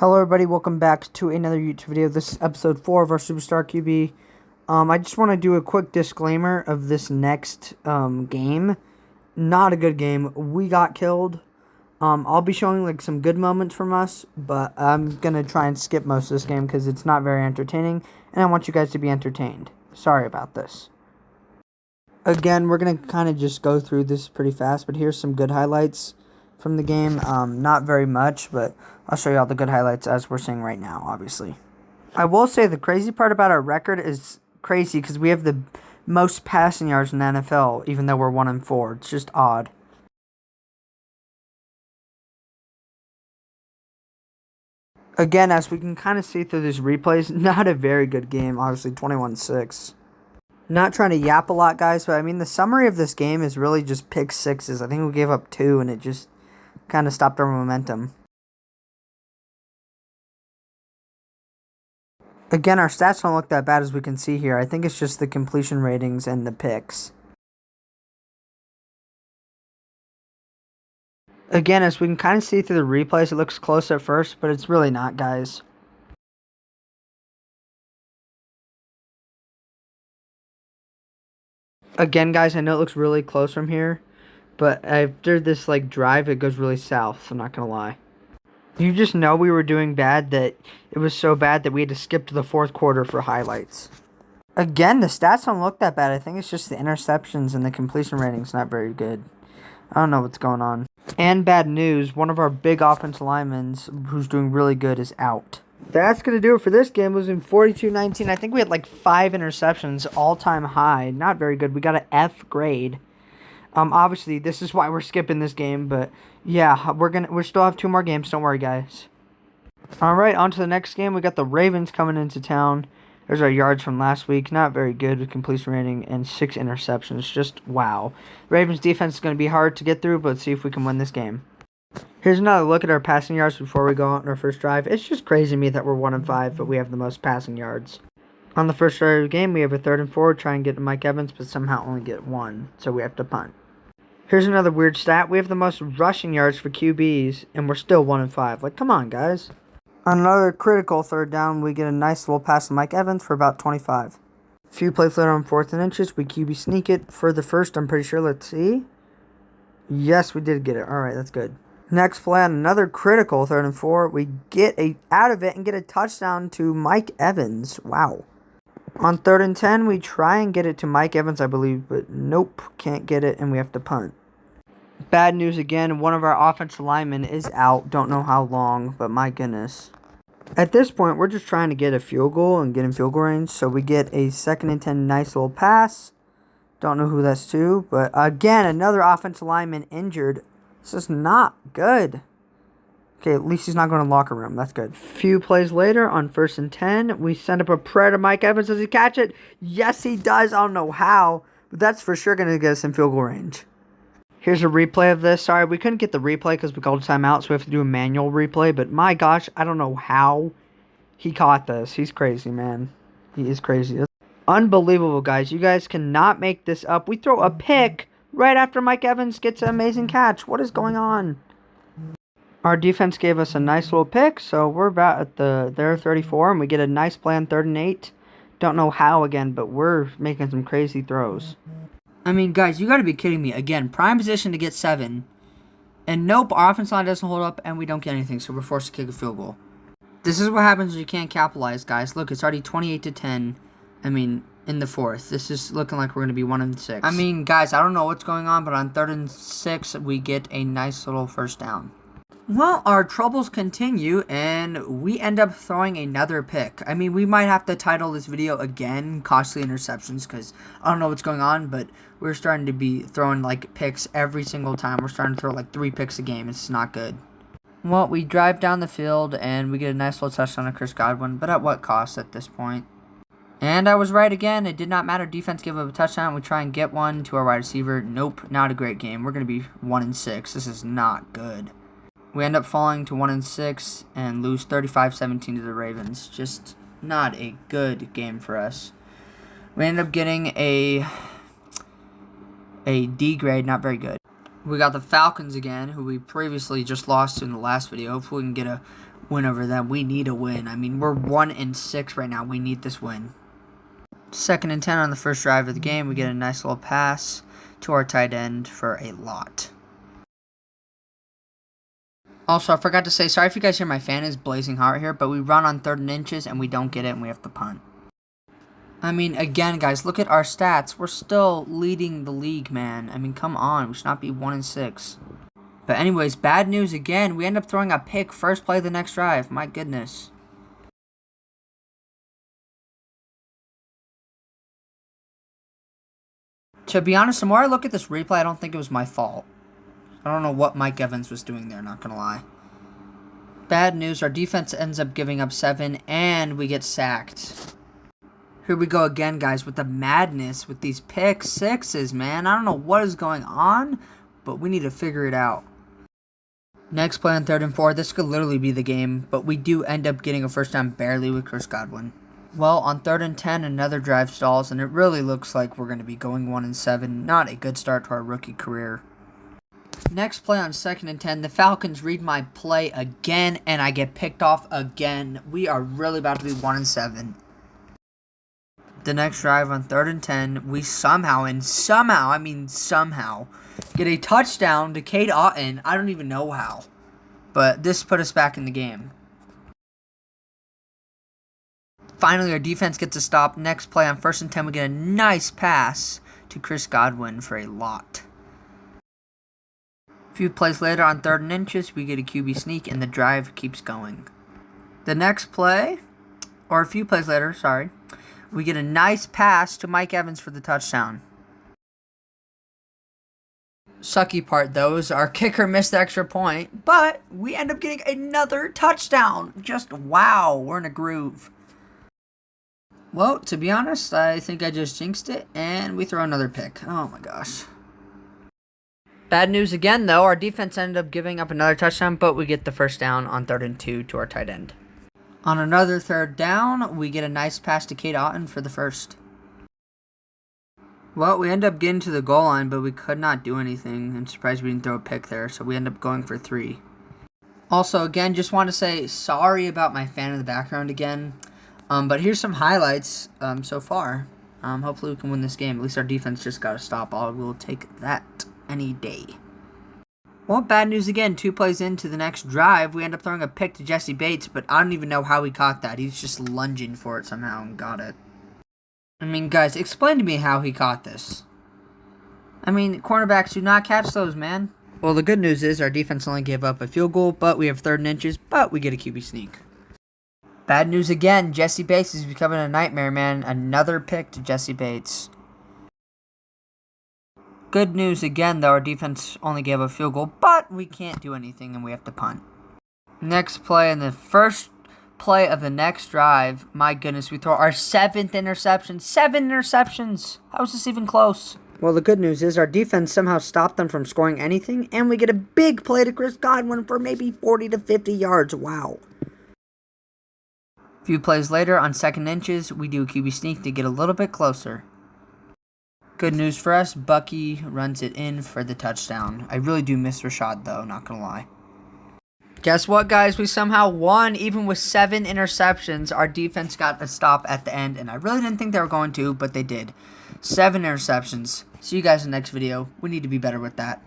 Hello everybody, welcome back to another YouTube video. This is episode 4 of our Superstar QB. I just want to do a quick disclaimer of this next game. Not a good game. We got killed. I'll be showing like some good moments from us, but I'm going to try and skip most of this game because it's not very entertaining, and I want you guys to be entertained. Sorry about this. Again, we're going to kind of just go through this pretty fast, but here's some good highlights from the game. Not very much, but I'll show you all the good highlights as we're seeing right now, obviously. I will say the crazy part about our record is crazy because we have the most passing yards in the NFL, even though we're 1-4. It's just odd. Again, as we can kind of see through these replays, not a very good game, obviously 21-6. Not trying to yap a lot, guys, but I mean, the summary of this game is really just pick sixes. I think we gave up 2, and it just kind of stopped our momentum. Again, our stats don't look that bad as we can see here. I think it's just the completion ratings and the picks. Again, as we can kind of see through the replays, it looks close at first, but it's really not, guys. Again, guys, I know it looks really close from here, but after this like drive, it goes really south. I'm not gonna lie. You just know we were doing bad, that it was so bad that we had to skip to the fourth quarter for highlights. Again, the stats don't look that bad. I think it's just the interceptions and the completion rating's not very good. I don't know what's going on. And bad news, one of our big offensive linemen who's doing really good is out. That's going to do it for this game. It was in 42-19. I think we had like 5 interceptions, all-time high. Not very good. We got an F grade. Obviously, this is why we're skipping this game, but yeah, we still have 2 more games. Don't worry, guys. All right, on to the next game. We got the Ravens coming into town. There's our yards from last week. Not very good with completion rating and 6 interceptions. Just wow. Ravens defense is going to be hard to get through, but let's see if we can win this game. Here's another look at our passing yards before we go out on our first drive. It's just crazy to me that we're 1-5, but we have the most passing yards. On the first drive of the game, we have a 3rd and 4. Try and get to Mike Evans, but somehow only get 1, so we have to punt. Here's another weird stat. We have the most rushing yards for QBs, and we're still 1-5. Like, come on, guys. On another critical 3rd down, we get a nice little pass to Mike Evans for about 25. A few plays later on 4th and inches, we QB sneak it for the first, I'm pretty sure. Let's see. Yes, we did get it. All right, that's good. Next play on another critical 3rd and 4, we get out of it and get a touchdown to Mike Evans. Wow. On 3rd and 10, we try and get it to Mike Evans, I believe, but nope, can't get it, and we have to punt. Bad news again, one of our offensive linemen is out. Don't know how long, but my goodness. At this point, we're just trying to get a field goal and get in field goal range, so we get a 2nd and 10 nice little pass. Don't know who that's to, but again, another offensive lineman injured. This is not good. Okay, at least he's not going to the locker room. That's good. Few plays later, on 1st and 10, we send up a prayer to Mike Evans. Does he catch it? Yes, he does. I don't know how, but that's for sure going to get us in field goal range. Here's a replay of this. Sorry, we couldn't get the replay because we called a timeout, so we have to do a manual replay. But my gosh, I don't know how he caught this. He's crazy, man. He is crazy. That's unbelievable, guys. You guys cannot make this up. We throw a pick right after Mike Evans gets an amazing catch. What is going on? Our defense gave us a nice little pick, so we're about at their 34, and we get a nice play on 3rd and 8. Don't know how again, but we're making some crazy throws. I mean, guys, you got to be kidding me. Again, prime position to get 7. And nope, our offense line doesn't hold up, and we don't get anything, so we're forced to kick a field goal. This is what happens when you can't capitalize, guys. Look, it's already 28-10. I mean, in the 4th. This is looking like we're going to be 1-6. I mean, guys, I don't know what's going on, but on 3rd and 6, we get a nice little 1st down. Well, our troubles continue, and we end up throwing another pick. I mean, we might have to title this video again, Costly Interceptions, because I don't know what's going on, but we're starting to be throwing, like, picks every single time. We're starting to throw, like, 3 picks a game. It's not good. Well, we drive down the field, and we get a nice little touchdown to Chris Godwin, but at what cost at this point? And I was right again. It did not matter. Defense gave up a touchdown. We try and get one to our wide receiver. Nope, not a great game. We're going to be 1-6. This is not good. We end up falling to 1-6 and lose 35-17 to the Ravens. Just not a good game for us. We end up getting a D grade, not very good. We got the Falcons again, who we previously just lost to in the last video. Hopefully we can get a win over them. We need a win. I mean, we're 1-6 right now. We need this win. 2nd and 10 on the first drive of the game. We get a nice little pass to our tight end for a lot. Also, I forgot to say, sorry if you guys hear my fan is blazing hot here, but we run on 3rd and inches and we don't get it and we have to punt. I mean, again, guys, look at our stats. We're still leading the league, man. I mean, come on. We should not be 1-6. But anyways, bad news again. We end up throwing a pick first play of the next drive. My goodness. To be honest, the more I look at this replay, I don't think it was my fault. I don't know what Mike Evans was doing there, not going to lie. Bad news, our defense ends up giving up 7, and we get sacked. Here we go again, guys, with the madness with these pick sixes, man. I don't know what is going on, but we need to figure it out. Next play on 3rd and 4. This could literally be the game, but we do end up getting a first down barely with Chris Godwin. Well, on 3rd and 10, another drive stalls, and it really looks like we're going to be going 1-7. Not a good start to our rookie career. Next play on 2nd and 10, the Falcons read my play again, and I get picked off again. We are really about to be 1-7. The next drive on 3rd and 10, we somehow, get a touchdown to Cade Otton. I don't even know how, but this put us back in the game. Finally, our defense gets a stop. Next play on 1st and 10, we get a nice pass to Chris Godwin for a lot. A few plays later on 3rd and inches, we get a QB sneak, and the drive keeps going. The next play, or a few plays later, sorry, we get a nice pass to Mike Evans for the touchdown. Sucky part, though, is our kicker missed the extra point, but we end up getting another touchdown. Just wow, we're in a groove. Well, to be honest, I think I just jinxed it, and we throw another pick. Oh my gosh. Bad news again, though. Our defense ended up giving up another touchdown, but we get the first down on 3rd and 2 to our tight end. On another 3rd down, we get a nice pass to Cade Otton for the first. Well, we end up getting to the goal line, but we could not do anything. I'm surprised we didn't throw a pick there, so we end up going for 3. Also, again, just want to say sorry about my fan in the background again. But here's some highlights so far. Hopefully we can win this game. At least our defense just got a stop. We'll take that any day. Well, bad news again. 2 plays into the next drive, we end up throwing a pick to Jesse Bates, but I don't even know how he caught that. He's just lunging for it somehow and got it. I mean, guys, explain to me how he caught this. I mean, cornerbacks do not catch those, man. Well, the good news is our defense only gave up a field goal, but we have 3rd and inches, but we get a QB sneak. Bad news again. Jesse Bates is becoming a nightmare, man. Another pick to Jesse Bates. Good news again, though. Our defense only gave a field goal, but we can't do anything, and we have to punt. Next play, in the first play of the next drive, my goodness, we throw our 7th interception. 7 interceptions. How is this even close? Well, the good news is our defense somehow stopped them from scoring anything, and we get a big play to Chris Godwin for maybe 40 to 50 yards. Wow. A few plays later, on 2nd inches, we do a QB sneak to get a little bit closer. Good news for us, Bucky runs it in for the touchdown. I really do miss Rashad, though, not going to lie. Guess what, guys? We somehow won, even with 7 interceptions. Our defense got a stop at the end, and I really didn't think they were going to, but they did. 7 interceptions. See you guys in the next video. We need to be better with that.